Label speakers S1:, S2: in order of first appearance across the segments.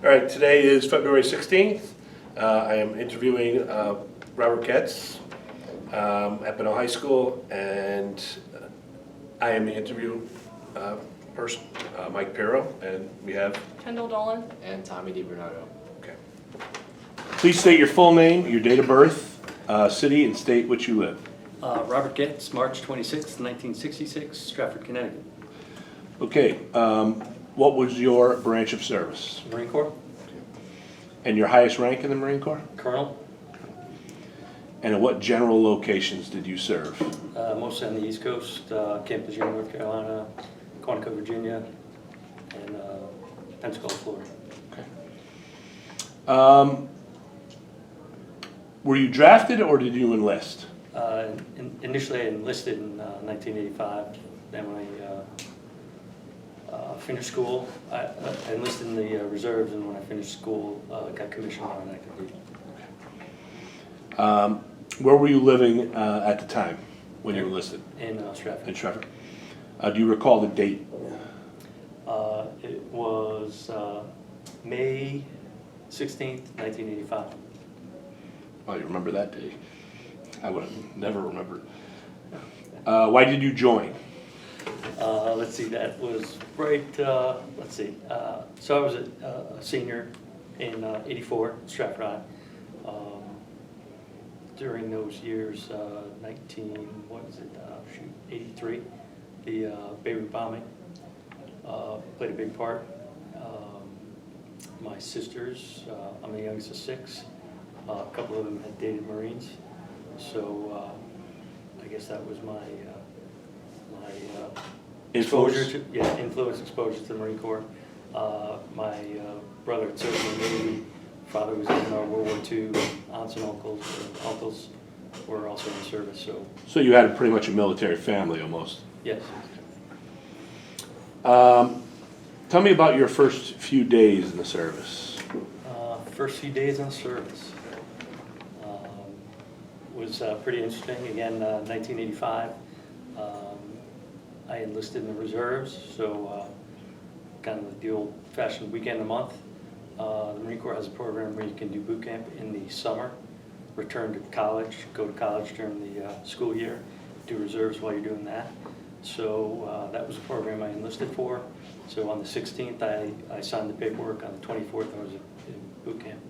S1: All right, today is February 16th. I am interviewing Robert Goetz at Benoit High School, and I am the interview person, Mike Pirro, and we have
S2: Kendall Dolan.
S3: And Tommy DiBernardo.
S1: Okay. Please state your full name, your date of birth, city, and state which you live.
S4: Robert Goetz, March 26, 1966, Stratford, Connecticut.
S1: Okay, what was your branch of service?
S4: Marine Corps,
S1: And your highest rank in the Marine Corps?
S4: Colonel,
S1: And at what general locations did you serve?
S4: mostly on the East Coast, Camp Lejeune, North Carolina, Quantico, Virginia, and Pensacola, Florida.
S1: Okay. Were you drafted or did you enlist?
S4: Initially, I enlisted in 1985. Then when I finished school, I enlisted in the reserves, and when I finished school, got commissioned on active duty.
S1: Where were you living at the time when you enlisted?
S4: In Stratford.
S1: In Stratford. Do you recall the date?
S4: It was May 16th, 1985.
S1: Oh, you remember that day? I would have never remembered. Why did you join?
S4: Let's see, that was right, let's see. So I was a senior in 84, Stratford High. During those years, 83, the Beirut bombing played a big part. My sisters, I'm the youngest of 6. A couple of them had dated Marines, so I guess that was my exposure to exposure to the Marine Corps. My brother had served in the Navy. Father was in our World War II. Aunts and uncles were also in service.
S1: So you had pretty much a military family almost.
S4: Yes.
S1: Tell me about your first few days in the service.
S4: First few days in service was pretty interesting. Again, 1985. I enlisted in the reserves, so kind of the old-fashioned weekend a month. The Marine Corps has a program where you can do boot camp in the summer, return to college, go to college during the school year, do reserves while you're doing that. So that was a program I enlisted for. So on the 16th, I signed the paperwork. On the 24th, I was in boot camp,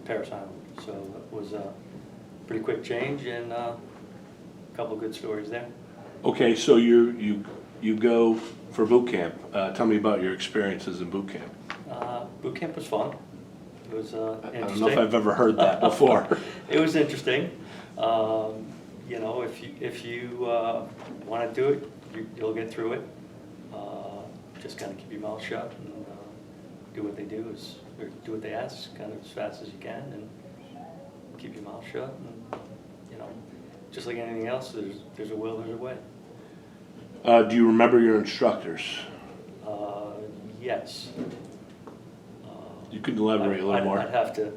S4: Paris Island. So that was a pretty quick change, and a couple of good stories there.
S1: Okay, so you go for boot camp. Tell me about your experiences in boot camp.
S4: Boot camp was fun. It was interesting.
S1: I don't know if I've ever heard that before.
S4: It was interesting. You know, if you want to do it, you'll get through it. Just kind of keep your mouth shut and do what they do, or do what they ask, kind of as fast as you can, and keep your mouth shut. And, you know, just like anything else, there's a will, there's a way.
S1: Do you remember your instructors?
S4: Yes.
S1: You could elaborate a little more.
S4: I'd have to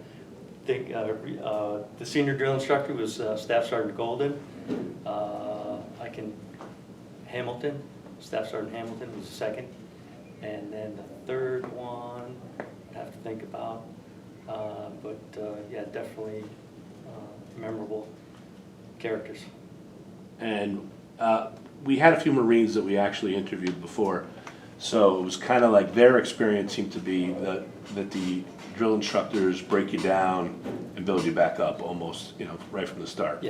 S4: think. The senior drill instructor was Staff Sergeant Golden. Hamilton, Staff Sergeant Hamilton was the second. And then the third one, I'd have to think about. But yeah, definitely memorable characters.
S1: And we had a few Marines that we actually interviewed before. So it was kind of like their experience seemed to be that the drill instructors break you down and build you back up almost, you know, right from the start.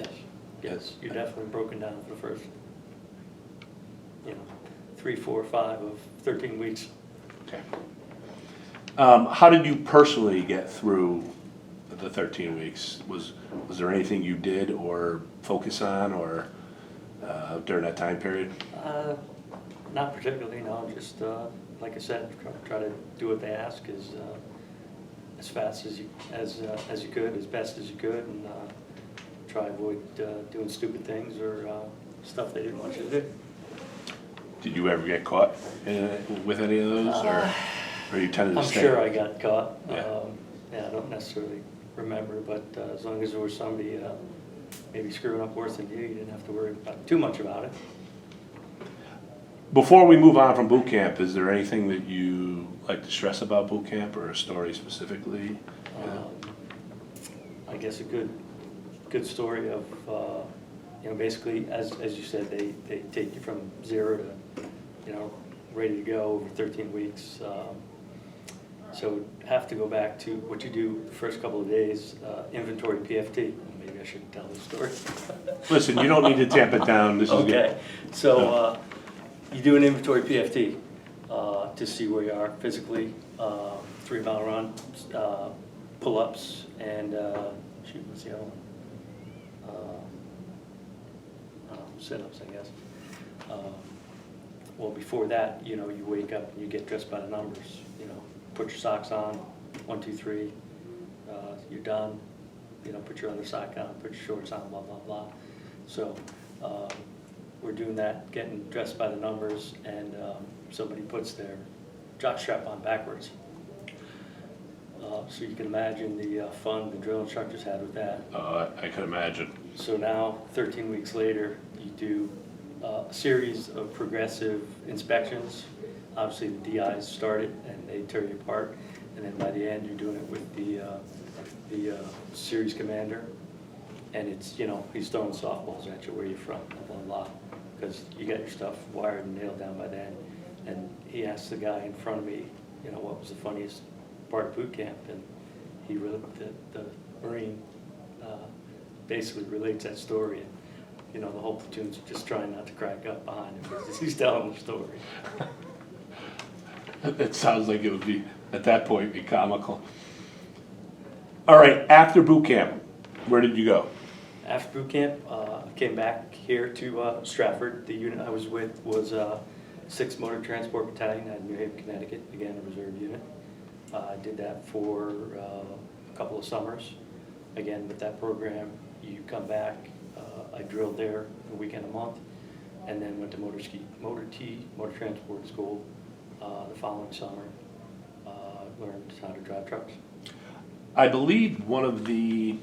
S4: Yes, you're definitely broken down for the first, 3, 4, 5 of 13 weeks.
S1: Okay. How did you personally get through the 13 weeks? Was there anything you did or focus on or during that time period?
S4: Not particularly, no. Just like I said, try to do what they ask as fast as you could, as best as you could, and try to avoid doing stupid things or stuff they didn't want you to do.
S1: Did you ever get caught with any of those, or you tended to
S4: I'm
S1: stay?
S4: sure I got caught.
S1: Yeah.
S4: I don't necessarily remember, but as long as there was somebody maybe screwing up worse than you didn't have to worry too much about it.
S1: Before we move on from boot camp, is there anything that you like to stress about boot camp or a story specifically?
S4: I guess a good story of, basically, as you said, they take you from 0 to, ready to go over 13 weeks. So have to go back to what you do the first couple of days, inventory PFT. Maybe I shouldn't tell this story.
S1: Listen, you don't need to tamp it down, this is good.
S4: Okay, so you do an inventory PFT to see where you are physically, 3-mile run, pull-ups, and what's the other one? Sit-ups, I guess. Well, before that, you wake up and you get dressed by the numbers. Put your socks on, 1, 2, 3. You're done. Put your other sock on, put your shorts on, blah blah blah. So we're doing that, getting dressed by the numbers, and somebody puts their jock strap on backwards. So you can imagine the fun the drill instructors had with that.
S1: I can imagine.
S4: So now, 13 weeks later, you do a series of progressive inspections. Obviously, the DIs start it and they tear you apart, and then by the end, you're doing it with the series commander, and it's he's throwing softballs at you. Where you from? Blah blah blah, because you got your stuff wired and nailed down by then. And he asked the guy in front of me, what was the funniest part of boot camp, and he really the Marine basically relates that story. And the whole platoon's just trying not to crack up behind him because he's telling the story.
S1: It sounds like it would be, at that point, be comical. All right, after boot camp, where did you go?
S4: After boot camp, I came back here to Stratford. The unit I was with was 6th Motor Transport Battalion out of New Haven, Connecticut, again, a reserve unit. I did that for a couple of summers. Again, with that program, you come back. I drilled there a weekend a month, and then went to motor transport school the following summer. Learned how to drive trucks.
S1: I believe one of the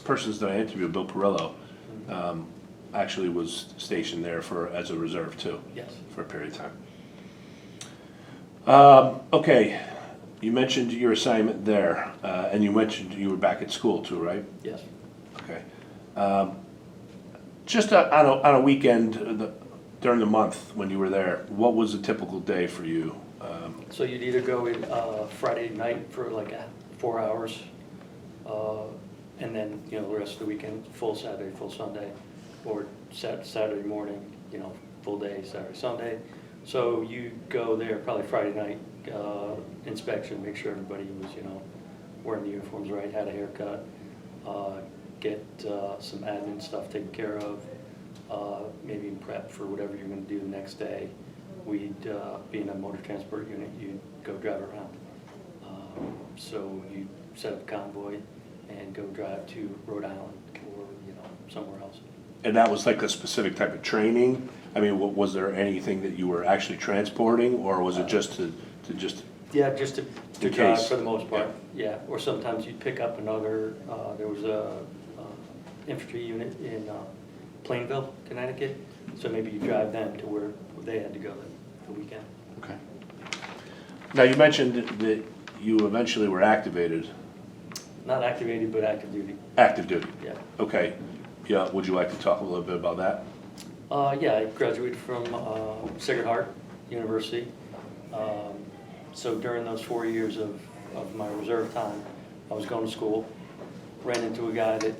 S1: persons that I interviewed, Bill Perillo, actually was stationed there as a reserve too.
S4: Yes.
S1: For a period of time. Okay, you mentioned your assignment there, and you mentioned you were back at school too, right?
S4: Yes.
S1: Okay. Just on a weekend during the month when you were there, what was a typical day for you?
S4: So you'd either go in Friday night for like 4 hours, and then the rest of the weekend, full Saturday, full Sunday, or Saturday morning, full day, Saturday, Sunday. So you go there probably Friday night, inspection, make sure everybody was wearing the uniforms right, had a haircut, get some admin stuff taken care of, maybe prep for whatever you're going to do the next day. We'd be in a motor transport unit, you'd go drive around. So you set up a convoy and go drive to Rhode Island or somewhere else.
S1: And that was like a specific type of training? I mean, was there anything that you were actually transporting, or was it just to just?
S4: Yeah, just to
S1: The
S4: drive
S1: case.
S4: for the most part. Yeah, or sometimes you'd pick up another. There was a infantry unit in Plainville, Connecticut. So maybe you drive them to where they had to go the weekend.
S1: Okay. Now, you mentioned that you eventually were activated.
S4: Not activated, but active duty.
S1: Active duty?
S4: Yeah.
S1: Okay. Yeah, would you like to talk a little bit about that?
S4: Yeah, I graduated from Sacred Heart University. So during those 4 years of my reserve time, I was going to school, ran into a guy that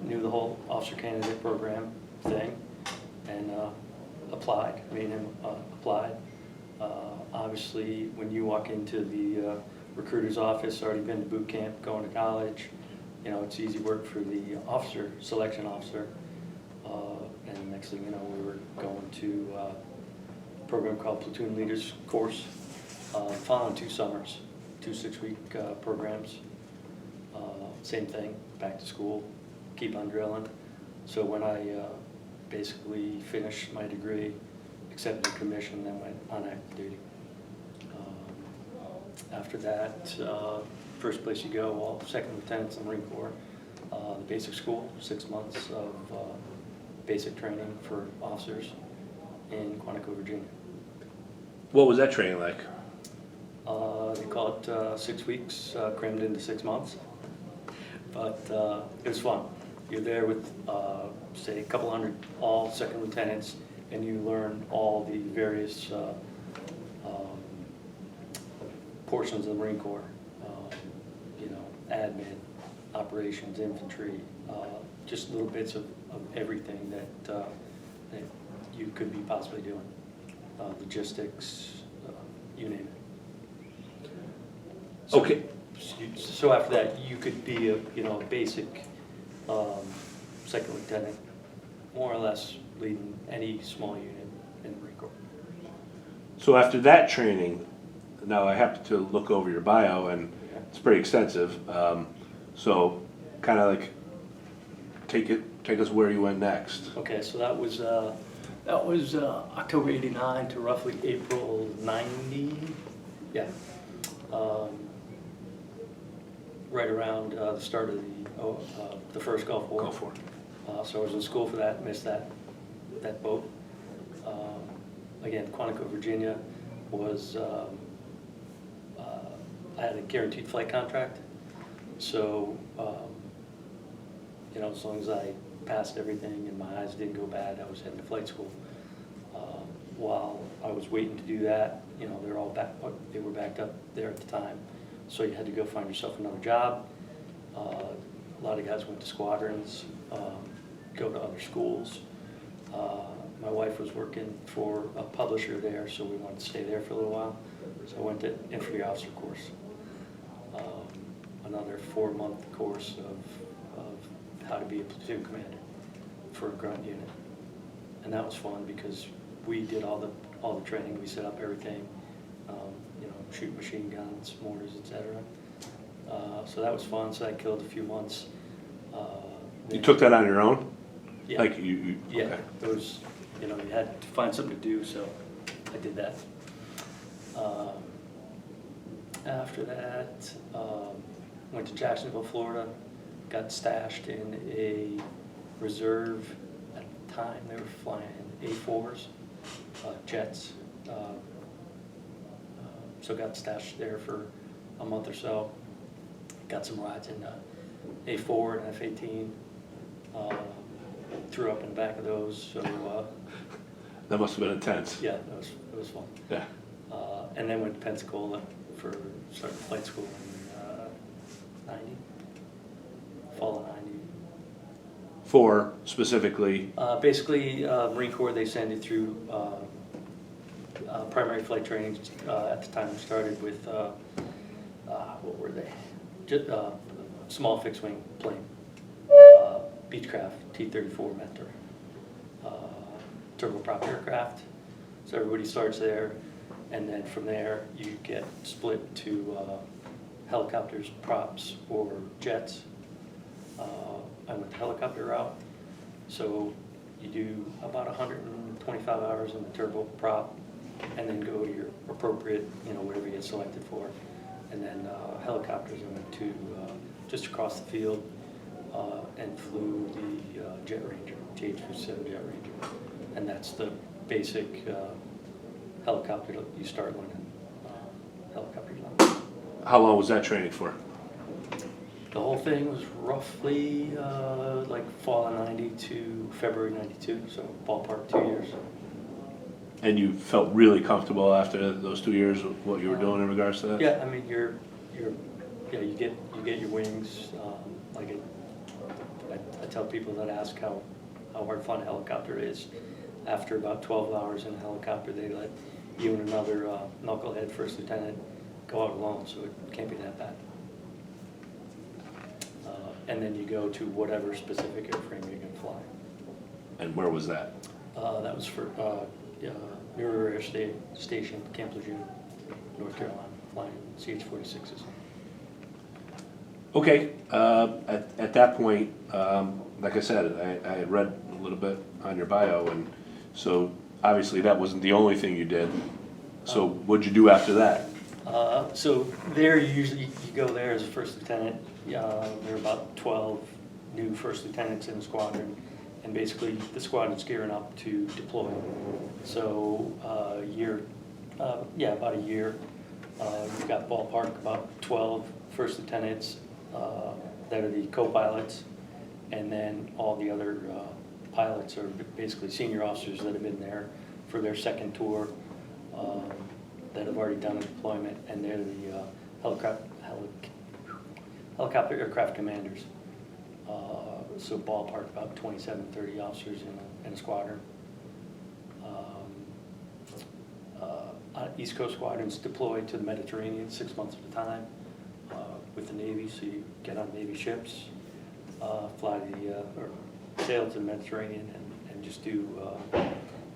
S4: knew the whole officer candidate program thing, and applied, made him apply. Obviously, when you walk into the recruiter's office, already been to boot camp, going to college, it's easy work for the selection officer. And the next thing you know, we were going to a program called Platoon Leaders Course, following 2 summers, 2 6-week programs. Same thing, back to school, keep on drilling. So when I basically finished my degree, accepted a commission, then went on active duty. After that, first place you go, well, second lieutenants in the Marine Corps, the basic school, 6 months of basic training for officers. in Quantico, Virginia.
S1: What was that training like?
S4: They call it 6 weeks, crammed into 6 months. But it was fun. You're there with, say, a couple hundred all second lieutenants, and you learn all the various portions of the Marine Corps. You know, admin, operations, infantry, just little bits of everything that you could be possibly doing. Logistics, you name it. So,
S1: Okay.
S4: So after that, you could be a basic second lieutenant, more or less leading any small unit in the Marine Corps.
S1: So after that training, now I happened to look over your bio and it's pretty extensive. So kind of like take us where you went next.
S4: Okay, so that was October '89 to roughly April '90. Yeah. Right around the start of the first Gulf War.
S1: Gulf War.
S4: So I was in school for that, missed that boat. Again, Quantico, Virginia was, I had a guaranteed flight contract. So, as long as I passed everything and my eyes didn't go bad, I was heading to flight school. While I was waiting to do that, they were backed up there at the time. So you had to go find yourself another job. A lot of guys went to squadrons, go to other schools. My wife was working for a publisher there, so we wanted to stay there for a little while. So I went to infantry officer course, another 4-month course of how to be a platoon commander for a grunt unit. And that was fun because we did all the training. We set up everything, shoot machine guns, mortars, etc. So that was fun. So I killed a few months.
S1: You took that on your own?
S4: Yeah.
S1: Like you
S4: Yeah.
S1: okay.
S4: It was, you had to find something to do, so I did that. After that, went to Jacksonville, Florida. Got stashed in a reserve. At the time, they were flying A4s, jets. So got stashed there for a month or so. Got some rides in A4 and F-18. Threw up in the back of those. So
S1: That must have been intense.
S4: yeah, it was fun.
S1: Yeah.
S4: And then went to Pensacola for starting flight school in 90, fall of 90.
S1: For specifically,
S4: Basically, Marine Corps, they send you through primary flight training. At the time, we started with, what were they? Just, small fixed-wing plane, Beechcraft T-34 Mentor, turboprop aircraft. So everybody starts there, and then from there, you get split to helicopters, props, or jets. I went the helicopter route, so you do about 125 hours in the turboprop, and then go to your appropriate, whatever you get selected for. And then helicopters, I went to just across the field and flew the Jet Ranger, TH-57 Jet Ranger. And that's the basic helicopter that you start learning helicopters on.
S1: how long was that training for?
S4: The whole thing was roughly like fall of 90 to February 92, so ballpark 2 years.
S1: And you felt really comfortable after those 2 years with what you were doing in regards to that?
S4: Yeah, I mean, you get your wings. Like I tell people that ask how hard flying a helicopter is. After about 12 hours in a helicopter, they let you and another knucklehead first lieutenant go out alone, so it can't be that bad. And then you go to whatever specific airframe you're going to fly.
S1: And where was that?
S4: That was for Muir Air Station, Camp Lejeune, North Carolina, flying CH-46s.
S1: Okay, at that point, like I said, I had read a little bit on your bio, and so obviously that wasn't the only thing you did. So what'd you do after that?
S4: So there, you go there as a first lieutenant. There are about 12 new first lieutenants in the squadron, and basically the squadron's gearing up to deploy. So about a year. You've got ballpark about 12 first lieutenants that are the co-pilots, and then all the other pilots are basically senior officers that have been there for their second tour, that have already done a deployment, and they're the helicopter aircraft commanders. So ballpark about 27, 30 officers in a squadron. East Coast squadrons deploy to the Mediterranean 6 months at a time with the Navy, so you get on Navy ships, fly or sail to the Mediterranean and just do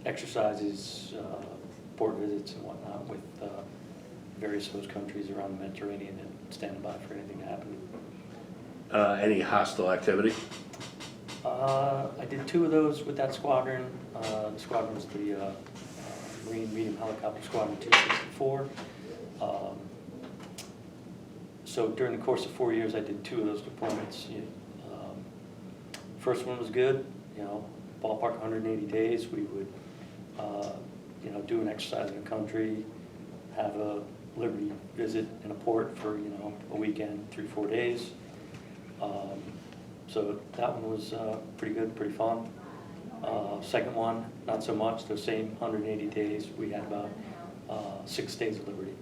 S4: exercises, port visits and whatnot with various host countries around the Mediterranean and standing by for anything to happen.
S1: Any hostile activity?
S4: I did 2 of those with that squadron. The squadron was the Marine Medium Helicopter Squadron 264. So during the course of 4 years, I did 2 of those deployments. First one was good, ballpark 180 days. We would, do an exercise in a country, have a Liberty visit in a port for, a weekend, 3-4 days. So that one was pretty good, pretty fun. Second one, not so much. Those same 180 days, we had about 6 days of liberty,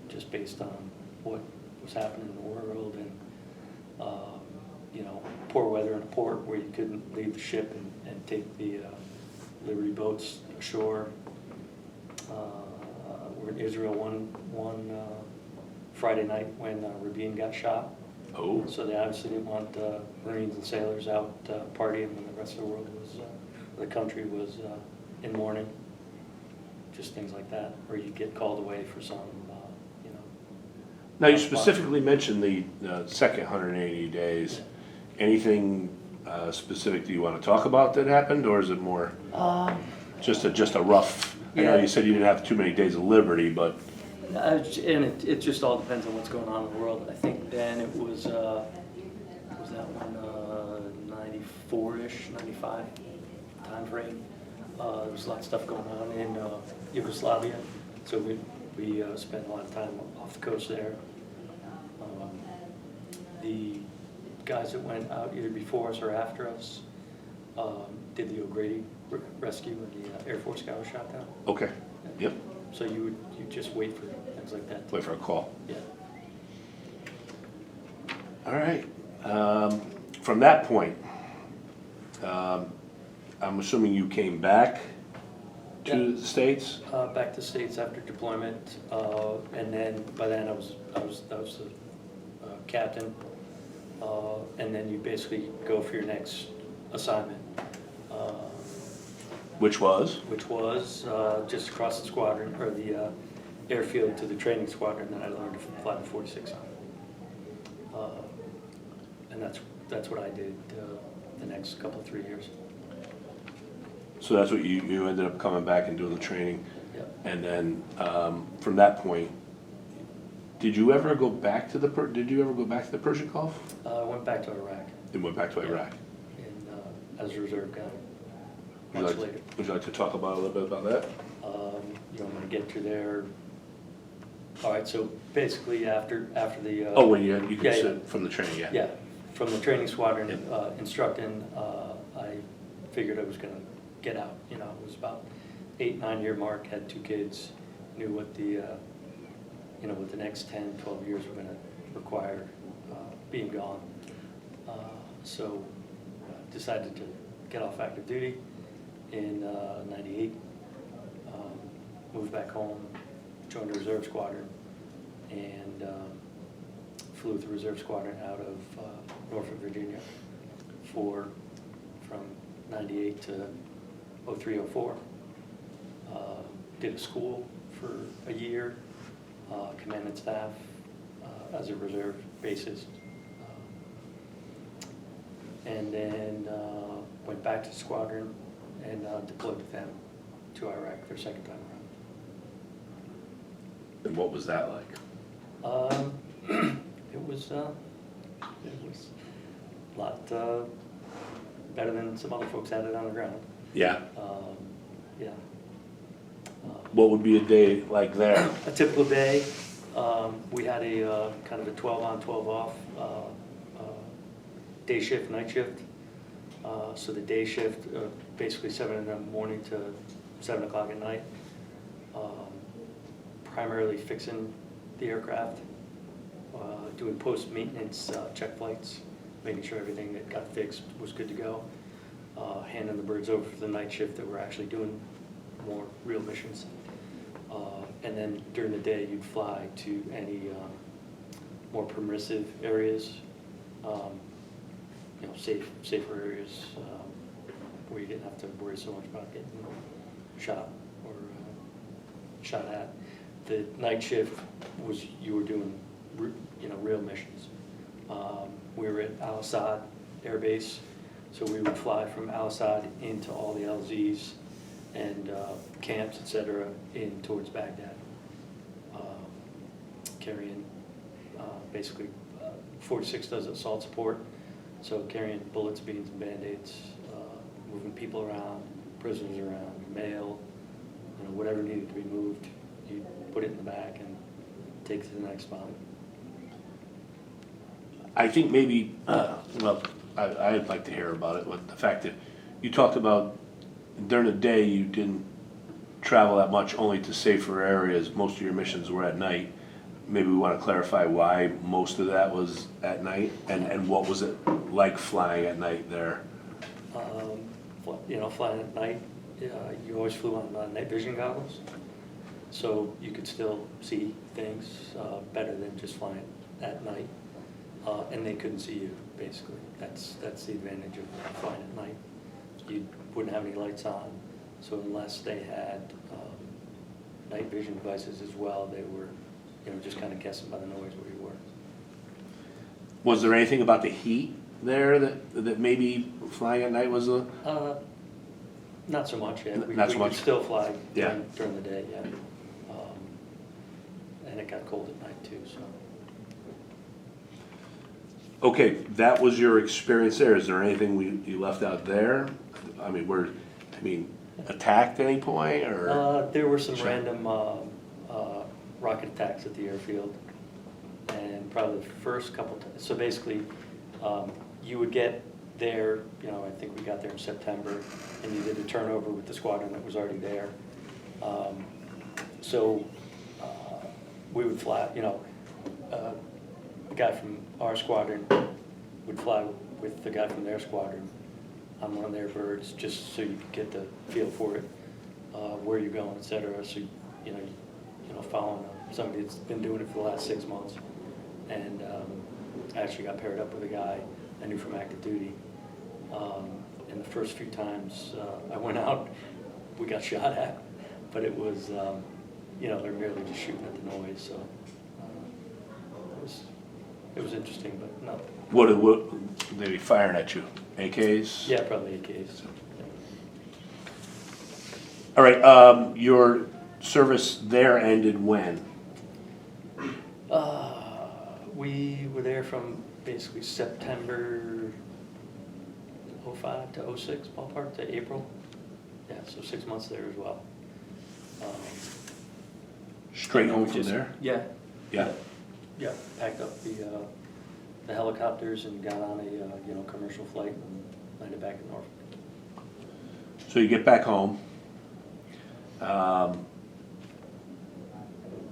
S4: just based on what was happening in the world and poor weather in a port where you couldn't leave the ship and take the Liberty boats ashore. We're in Israel one Friday night when Rabin got shot.
S1: Oh.
S4: So they obviously didn't want Marines and sailors out partying when the rest of the world was, the country was in mourning. Just things like that, or you get called away for some,
S1: Now, you specifically mentioned the second 180 days. Anything specific that you want to talk about that happened, or is it more just a rough? I know you said you didn't have too many days of liberty, but
S4: and it just all depends on what's going on in the world. I think then it was that one 94-ish, 95 time frame. There was a lot of stuff going on in Yugoslavia, so we spent a lot of time off the coast there. The guys that went out either before us or after us did the O'Grady rescue when the Air Force guy was shot down.
S1: okay, yep.
S4: So you just wait for things like that.
S1: Wait for a call.
S4: Yeah.
S1: All right. From that point, I'm assuming you came back to the States?
S4: Back to the States after deployment, and then by then I was the captain, and then you basically go for your next assignment.
S1: Which was?
S4: Which was just across the squadron, or the airfield to the training squadron that I learned to fly the 46 on. And that's what I did the next couple of 3 years.
S1: So that's what you ended up coming back and doing the training.
S4: Yep.
S1: And then from that point, did you ever go back to the Persian Gulf?
S4: I went back to Iraq.
S1: And went back to Iraq.
S4: As a reserve guy. Much later.
S1: Would you like to talk about a little bit about that?
S4: I'm going to get to there. All right, so basically after the...
S1: When you can sit from the training, yeah.
S4: Yeah, from the training squadron instructing, I figured I was going to get out. It was about 8-9 year mark, had 2 kids, knew what the what the next 10, 12 years were going to require being gone. So decided to get off active duty in 98, moved back home, joined the reserve squadron, and flew with the reserve squadron out of Norfolk, Virginia from 98 to 03, 04. Did a school for a year, commanded staff as a reserve bassist, and then went back to the squadron and deployed with them to Iraq their second time around.
S1: And what was that like?
S4: It was a lot better than some other folks had it on the ground.
S1: Yeah.
S4: Yeah.
S1: What would be a day like there?
S4: A typical day, we had a kind of a 12 on, 12 off day shift, night shift. So the day shift, basically 7 in the morning to 7 o'clock at night. Primarily fixing the aircraft, doing post-maintenance check flights, making sure everything that got fixed was good to go. Handing the birds over for the night shift that we're actually doing more real missions. And then during the day, you'd fly to any more permissive areas, safer areas where you didn't have to worry so much about getting shot or shot at. The night shift was you were doing real missions. We were at Al Assad Air Base, so we would fly from Al Assad into all the LZs and camps, etc., in towards Baghdad, carrying basically 46 does assault support, so carrying bullets, beans, and band-aids, moving people around, prisoners around, mail, whatever needed to be moved, you put it in the back and take it to the next spot.
S1: I think maybe, I'd like to hear about it, but the fact that you talked about during the day you didn't travel that much, only to safer areas, most of your missions were at night. Maybe we want to clarify why most of that was at night, and what was it like flying at night there?
S4: Flying at night, you always flew on night vision goggles, so you could still see things better than just flying at night, and they couldn't see you, basically. That's the advantage of flying at night. You wouldn't have any lights on, so unless they had night vision devices as well, they were just kind of guessing by the noise where you were.
S1: Was there anything about the heat there that maybe flying at night was a?
S4: Not so much, yeah.
S1: Not so much.
S4: We could still fly
S1: Yeah.
S4: during the day, yeah. And it got cold at night too, so.
S1: Okay, that was your experience there. Is there anything you left out there? I mean, attacked at any point, or?
S4: There were some
S1: Sure.
S4: random rocket attacks at the airfield, and probably the first couple times. So basically, you would get there, I think we got there in September, and you did a turnover with the squadron that was already there. We would fly, the guy from our squadron would fly with the guy from their squadron on one of their birds, just so you could get the feel for it, where you're going, etc. So following somebody that's been doing it for the last 6 months, and I actually got paired up with a guy I knew from active duty. And the first few times I went out, we got shot at, but it was they're merely just shooting at the noise, so it was interesting, but no.
S1: What they be firing at you? AKs?
S4: Yeah, probably AKs.
S1: All right, your service there ended when?
S4: We were there from basically September 05 to 06 ballpark to April. Yeah, so 6 months there as well.
S1: Straight home from there?
S4: Yeah.
S1: Yeah.
S4: Yeah, packed up the helicopters and got on a commercial flight and landed back in Norfolk.
S1: So you get back home.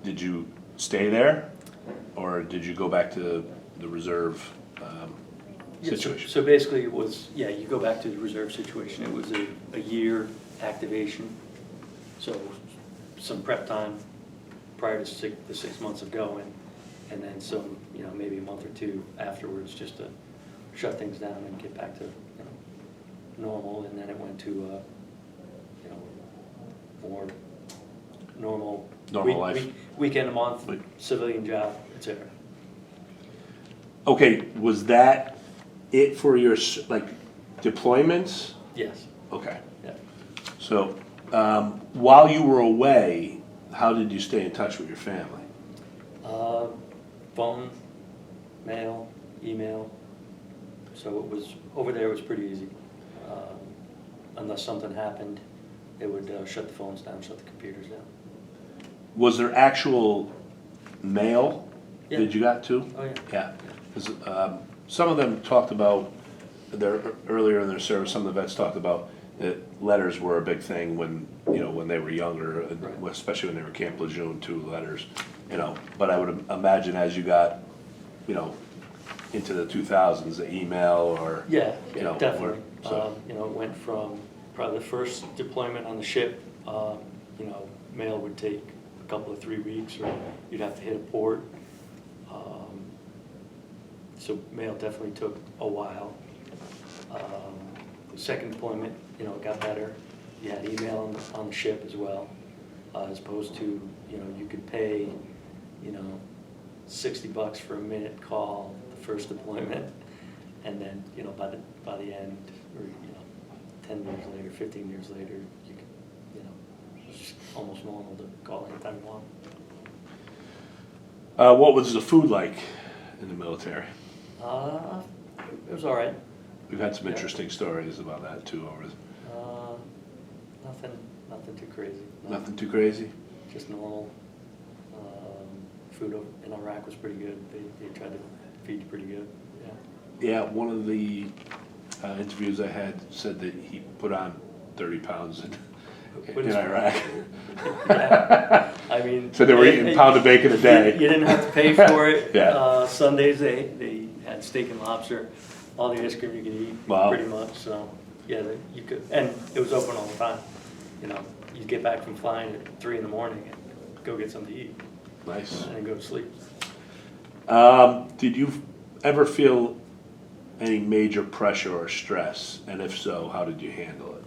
S1: Did you stay there, or did you go back to the reserve situation?
S4: So basically it was, you go back to the reserve situation. It was a year activation. So some prep time prior to the 6 months of going, and then some, maybe a month or two afterwards, just to shut things down and get back to normal. And then it went to more normal
S1: life.
S4: Weekend a month, civilian job, etc.
S1: Okay, was that it for your deployments?
S4: Yes.
S1: Okay.
S4: Yeah.
S1: So while you were away, how did you stay in touch with your family?
S4: Phone, mail, email. So it was over there. It was pretty easy. unless something happened, they would shut the phones down, shut the computers down.
S1: Was there actual mail
S4: Yeah.
S1: that you got too?
S4: Oh, yeah.
S1: Yeah, 'cause, some of them talked about, earlier in their service, some of the vets talked about that letters were a big thing when, when they were younger, and
S4: Right.
S1: especially when they were Camp Lejeune, too, letters, but I would imagine as you got, into the 2000s, the email or.
S4: Yeah,
S1: Yeah,
S4: definitely.
S1: so-
S4: It went from probably the first deployment on the ship, mail would take a couple of 3 weeks, or you'd have to hit a port. So mail definitely took a while. The second deployment, it got better. You had email on the ship as well, as opposed to, you could pay, $60 for a minute call the first deployment, and then, by the end, or, 10 years later, 15 years later, you could, it's just almost normal to call anytime you want.
S1: What was the food like in the military?
S4: It was all right.
S1: We've had some
S4: Yeah.
S1: interesting stories about that too over.
S4: Nothing too crazy. No,
S1: Nothing too crazy?
S4: just normal. Food in Iraq was pretty good. They tried to feed you pretty good. Yeah.
S1: Yeah, one of the interviews I had said that he put on 30 pounds
S4: What
S1: in
S4: is-
S1: Iraq.
S4: Yeah. I mean.
S1: So they were eating a pound of bacon a day.
S4: You didn't have to pay for it.
S1: Yeah.
S4: Sundays they had steak and lobster, all the ice cream you could eat.
S1: Wow.
S4: Pretty much. So yeah, you could, and it was open all the time. You'd get back from flying at 3 in the morning and go get something to eat,
S1: Nice.
S4: and then go to sleep.
S1: Did you ever feel any major pressure or stress? And if so, how did you handle it?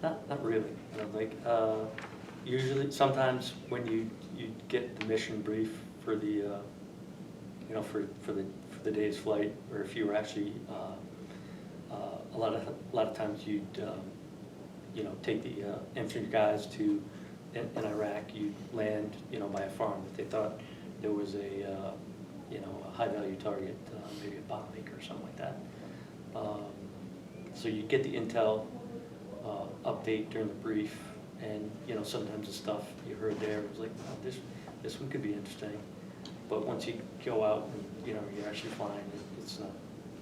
S4: Not really. I don't think. Usually, sometimes when you get the mission brief for the, for the day's flight, or if you were actually, a lot of times you'd, take the infantry guys to in Iraq. You'd land, by a farm that they thought there was a high value target, maybe a bomb maker or something like that. So you get the intel update during the brief, and sometimes the stuff you heard there was like, oh, this one could be interesting, but once you go out and you're actually flying, it's not.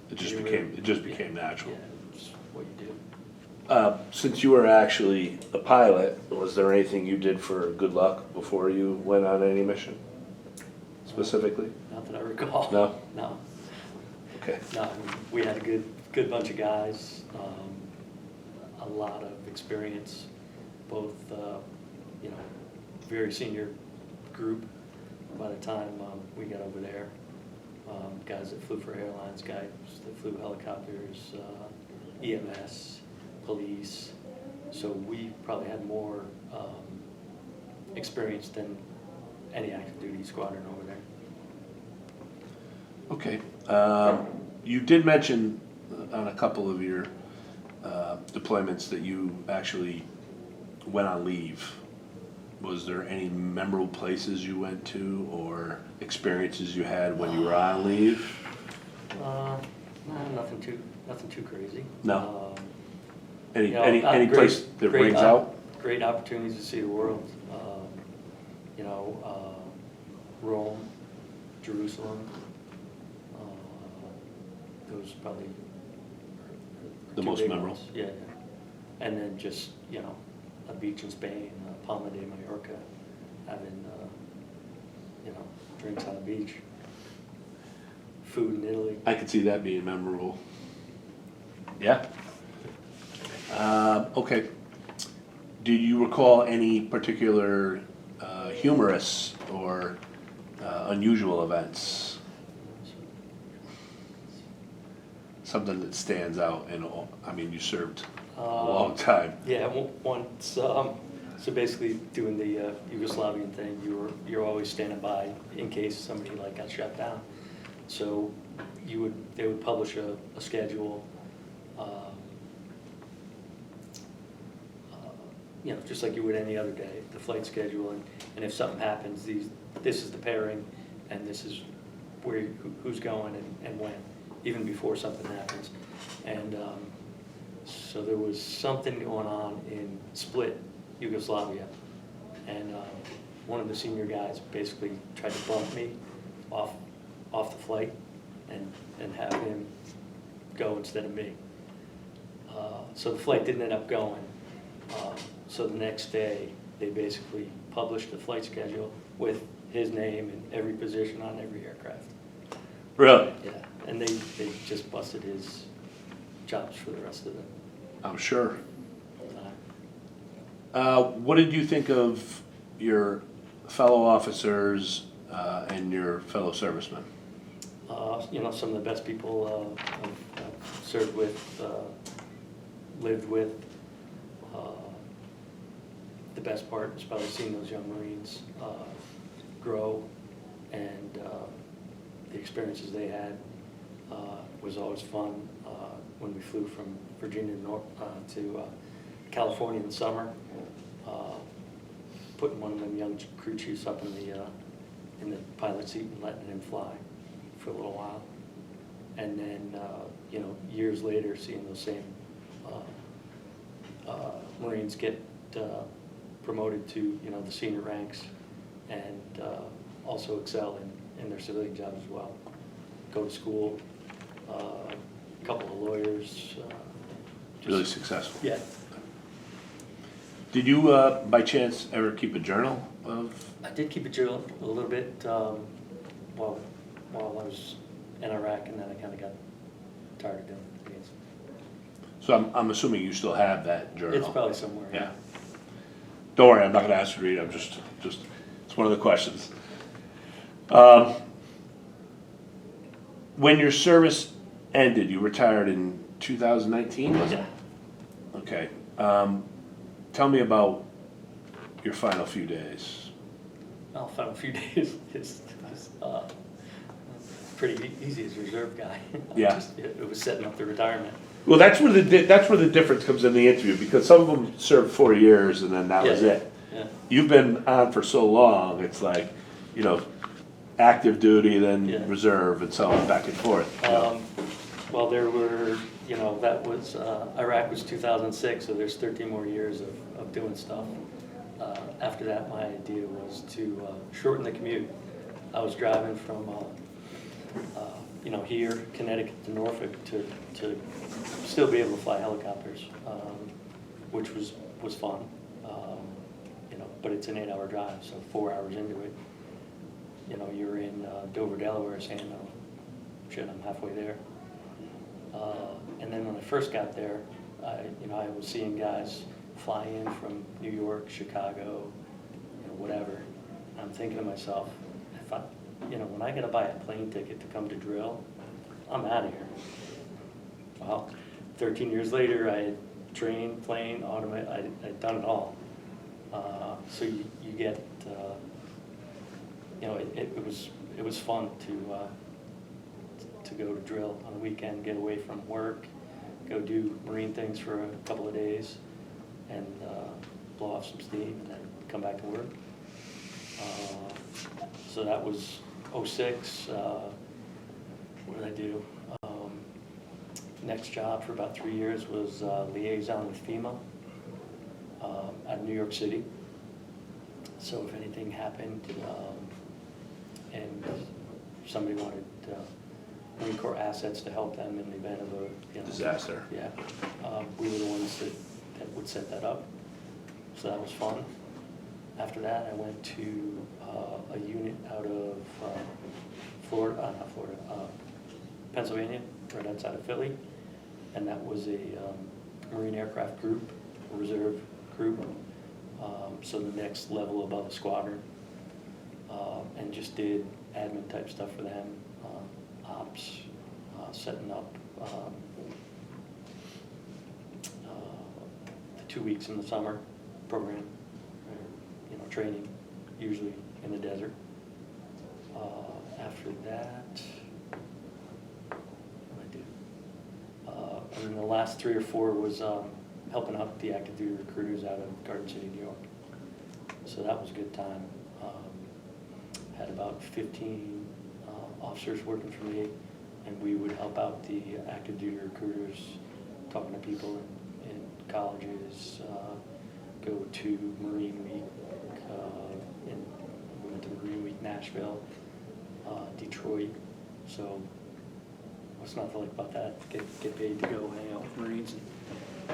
S1: It just
S4: you
S1: became
S4: really-
S1: it just became natural.
S4: Yeah, it's what you do.
S1: Since you were actually a pilot, was there anything you did for good luck before you went on any mission, specifically?
S4: Not that I recall.
S1: No?
S4: No.
S1: Okay.
S4: No, I mean, we had a good bunch of guys, a lot of experience, both, very senior group by the time we got over there. Guys that flew for airlines, guys that flew helicopters, EMS, police. So we probably had more experience than any active duty squadron over there.
S1: Okay. You did mention on a couple of your deployments that you actually went on leave. Was there any memorable places you went to or experiences you had when you were on leave?
S4: No, nothing too crazy.
S1: No. Any
S4: Great-
S1: place that
S4: great
S1: rings out?
S4: Great opportunities to see the world. Rome, Jerusalem. Those probably are
S1: The
S4: two
S1: most
S4: big
S1: memorable.
S4: ones. Yeah, and then just a beach in Spain, Palma de Mallorca, having drinks on the beach. Food in Italy.
S1: I could see that being memorable. Yeah. Okay. Do you recall any particular humorous or unusual events? Something that stands out in all, I mean, you served a long time.
S4: Yeah, once, so basically doing the Yugoslavian thing, you're always standing by in case somebody got shut down. So they would publish a schedule, just like you would any other day, the flight schedule, and if something happens, this is the pairing, and this is who's going and when. even before something happens. And so there was something going on in Split, Yugoslavia, and one of the senior guys basically tried to bump me off the flight and have him go instead of me. So the flight didn't end up going. So the next day, they basically published the flight schedule with his name in every position on every aircraft.
S1: Really?
S4: Yeah, and they just busted his chops for the rest of the
S1: I'm sure.
S4: time.
S1: What did you think of your fellow officers and your fellow servicemen?
S4: You know, some of the best people I've served with, lived with. The best part is probably seeing those young Marines grow, and the experiences they had was always fun. When we flew from Virginia to California in the summer, putting one of them young crew chiefs up in the pilot seat and letting him fly for a little while, and then you know, years later, seeing those same Marines get promoted to, you know, the senior ranks, and also excel in their civilian jobs as well. Go to school, a couple of lawyers.
S1: Really successful.
S4: Yeah.
S1: Did you, by chance, ever keep a journal of?
S4: I did keep a journal a little bit while I was in Iraq, and then I kind of got tired of doing it. I guess.
S1: So I'm assuming you still have that journal?
S4: It's probably somewhere.
S1: Yeah. Don't worry, I'm not gonna ask you to read it, I'm just, it's one of the questions. When your service ended, you retired in 2019, was it?
S4: Yeah.
S1: Okay. Tell me about your final few days.
S4: Well, final few days is pretty easy as a reserve guy.
S1: Yeah.
S4: It was setting up the retirement.
S1: Well, that's where the difference comes in the interview, because some of them served 4 years and then that was
S4: Yeah.
S1: it.
S4: Yeah.
S1: You've been on for so long, it's like, you know, active duty, then
S4: Yeah.
S1: reserve, and so on, back and forth. you know.
S4: Well, there were, you know, that was, Iraq was 2006, so there's 13 more years of doing stuff. After that, my idea was to shorten the commute. I was driving from, you know, here, Connecticut to Norfolk to still be able to fly helicopters, which was fun. You know, but it's an 8-hour drive, so 4 hours into it, you know, you're in Dover, Delaware, saying, oh, shit, I'm halfway there. And then when I first got there, I was seeing guys fly in from New York, Chicago, you know, whatever. I'm thinking to myself, when I gotta buy a plane ticket to come to drill, I'm out of here. Well, 13 years later, I had trained, plane, automate, I'd done it all. So you get, you know, it was fun to go to drill on the weekend, get away from work, go do Marine things for a couple of days, and blow off some steam, and then come back to work. So that was 06. What did I do? Next job for about 3 years was liaison with FEMA at New York City. So if anything happened and somebody wanted Marine Corps assets to help them in the event of a
S1: Disaster.
S4: Yeah, we were the ones that would set that up. So that was fun. After that, I went to a unit out of Pennsylvania, right outside of Philly, and that was a Marine aircraft group, a reserve group, so the next level above a squadron, and just did admin type stuff for them, ops, setting up the 2 weeks in the summer program, you know, training, usually in the desert. After that, what did I do? And then the last 3 or 4 was helping out the active duty recruiters out of Garden City, New York. So that was a good time. Had about 15 officers working for me. and we would help out the active duty recruiters, talking to people in colleges, go to Marine Week, and we went to Marine Week Nashville, Detroit. So what's not to like about that? Get paid to go hang out with Marines and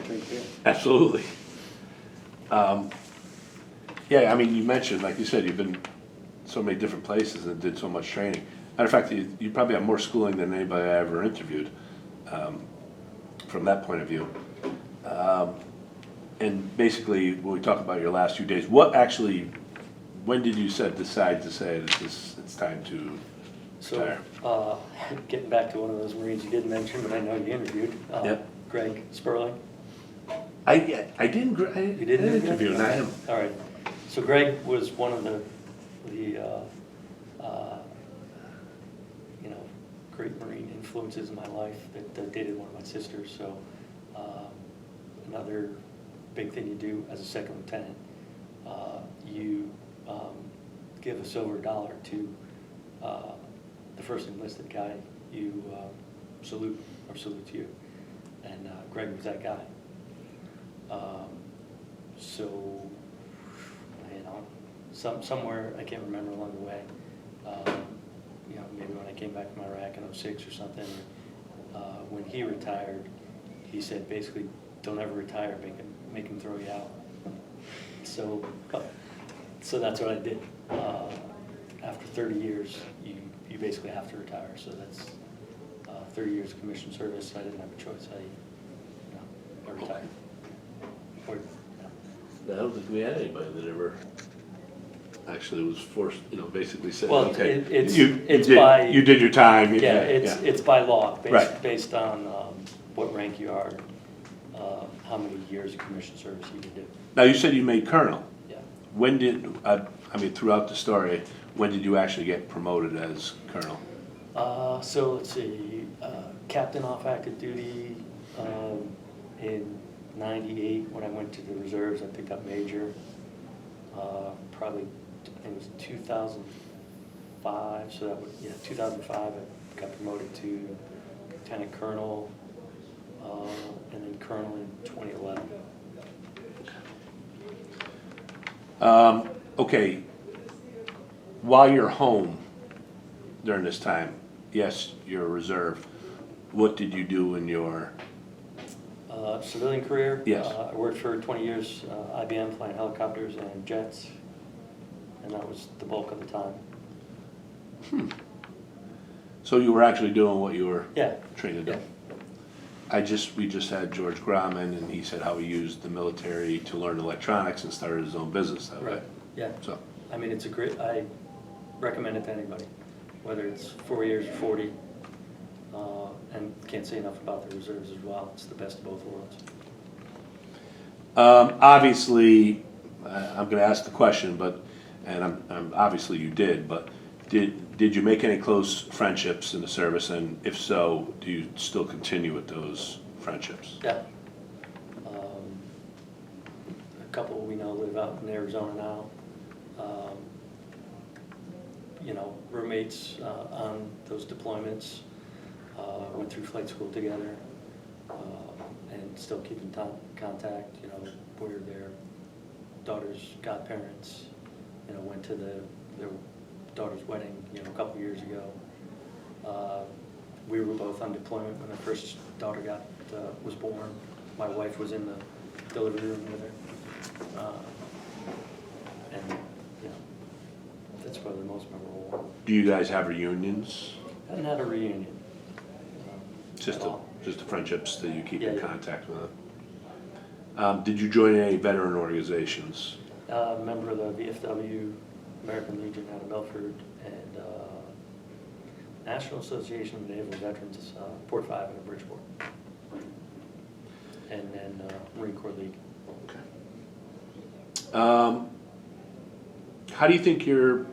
S4: drink beer.
S1: Absolutely. Yeah, I mean, you mentioned, like you said, you've been so many different places and did so much training. Matter of fact, you probably have more schooling than anybody I ever interviewed, from that point of view. And basically, when we talk about your last few days, when did you decide to say it's time to retire?
S4: So, getting back to one of those Marines you did mention, but I know you interviewed,
S1: Yep.
S4: Greg Sperling.
S1: I didn't
S4: You didn't
S1: interview, not him.
S4: All right. So Greg was one of the great Marine influences in my life that dated one of my sisters. So another big thing you do as a second lieutenant, you give a silver dollar to the first enlisted guy you salute to you. And Greg was that guy. So, you know, somewhere, I can't remember along the way, you know, maybe when I came back from Iraq in '06 or something, when he retired, he said basically, don't ever retire, make him throw you out. So that's what I did. After 30 years, you basically have to retire. So that's 30 years of commissioned service. I didn't have a choice. I retired. Or,
S1: I don't think we had anybody that ever actually was forced, basically said,
S4: well,
S1: okay,
S4: you
S1: did your time.
S4: It's by law,
S1: Right.
S4: based on what rank you are, how many years of commissioned service you can do.
S1: Now, you said you made colonel.
S4: Yeah.
S1: When did, throughout the story, when did you actually get promoted as colonel?
S4: So let's see, captain off active duty in '98 when I went to the reserves. I picked up major. Probably, I think it was 2005. So that was 2005. I got promoted to lieutenant colonel, and then colonel in 2011.
S1: Okay, while you're home during this time, yes, you're a reserve. What did you do in your
S4: Civilian career?
S1: Yes.
S4: I worked for 20 years, IBM, flying helicopters and jets, and that was the bulk of the time.
S1: So you were actually doing what you were
S4: Yeah.
S1: trained to do?
S4: Yeah.
S1: We just had George Grauman, and he said how he used the military to learn electronics and started his own business that way.
S4: Right. Yeah.
S1: So,
S4: I mean, I recommend it to anybody, whether it's 4 years or 40. And can't say enough about the reserves as well. It's the best of both worlds.
S1: obviously, I'm going to ask the question, I'm obviously you did, but did you make any close friendships in the service, and if so, do you still continue with those friendships?
S4: Yeah. A couple we know live out in Arizona now. Roommates on those deployments. Went through flight school together, and still keep in contact. We're their daughter's godparents. Went to their daughter's wedding, a couple years ago. We were both on deployment when their first daughter was born. My wife was in the delivery room with her, and that's probably the most memorable one.
S1: Do you guys have reunions?
S4: Haven't had a reunion.
S1: Just the friendships that you keep in
S4: Yeah.
S1: contact with. Did you join any veteran organizations?
S4: Member of the VFW, American Legion out of Milford, and National Association of Naval Veterans, Port 5 in Bridgeport. And then Marine Corps League.
S1: Okay. How do you think your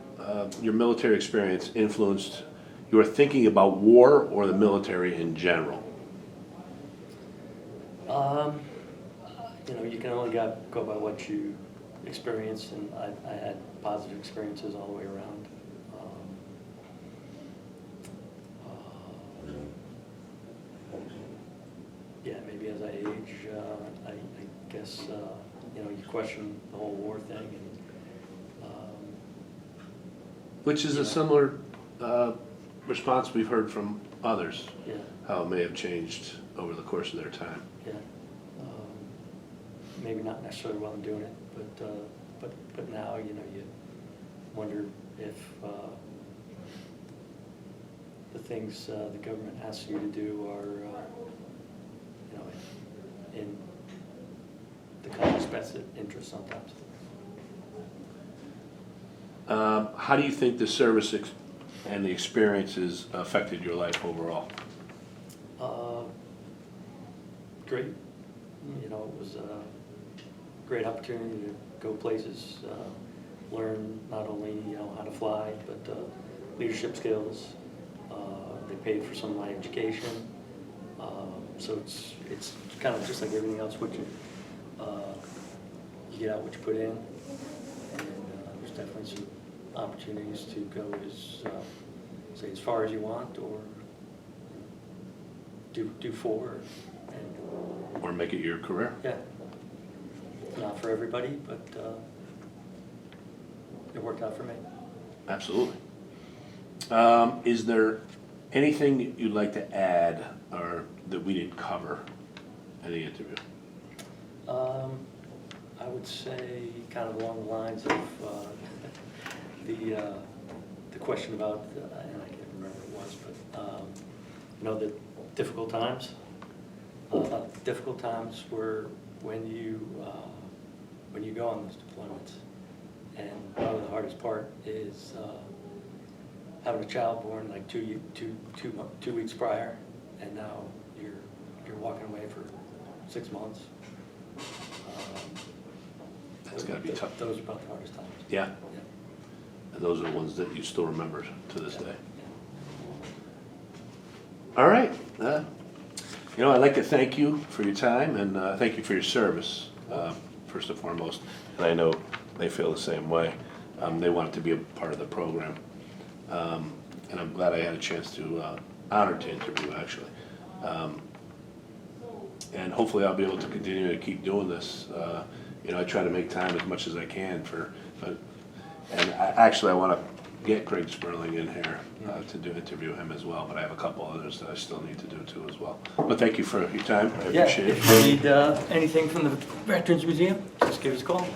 S1: military experience influenced your thinking about war or the military in general?
S4: You can only go by what you experience, and I had positive experiences all the way around. as I age, I guess, you know, you question the whole war thing, and
S1: Which is a similar response we've heard from others,
S4: yeah,
S1: how it may have changed over the course of their time.
S4: yeah. Maybe not necessarily while I'm doing it, but now, you know, you wonder if the things the government asks you to do are, you know, in the country's best interest sometimes.
S1: How do you think the service and the experiences affected your life overall?
S4: Great. You know, it was a great opportunity to go places, learn not only, you know, how to fly, but leadership skills. They paid for some of my education. So it's kind of just like everything else, what you get out what you put in. And there's definitely some opportunities to go say as far as you want, or do four, and
S1: Or make it your career?
S4: yeah, not for everybody, but it worked out for me.
S1: Absolutely. Is there anything you'd like to add or that we didn't cover in the interview?
S4: I would say kind of along the lines of the question about, and I can't remember what it was, but you know, the difficult times. Difficult times were when you go on those deployments, and probably the hardest part is having a child born like 2 weeks prior, and now you're walking away for 6 months.
S1: That's gotta be tough.
S4: Those are about the hardest times.
S1: Yeah,
S4: Yeah.
S1: and those are the ones that you still remember to this
S4: Yeah.
S1: day. All right. You know, I'd like to thank you for your time and thank you for your service, first and foremost. And I know they feel the same way. They want to be a part of the program. And I'm glad I had a chance to, honored to interview, actually. And hopefully I'll be able to continue to keep doing this. You know, I try to make time as much as I can and I want to get Craig Sperling in here to interview him as well, but I have a couple others that I still need to do too as well. But thank you for your time, I
S4: Yeah,
S1: appreciate it.
S4: if you need anything from the Veterans Museum, just give us a call.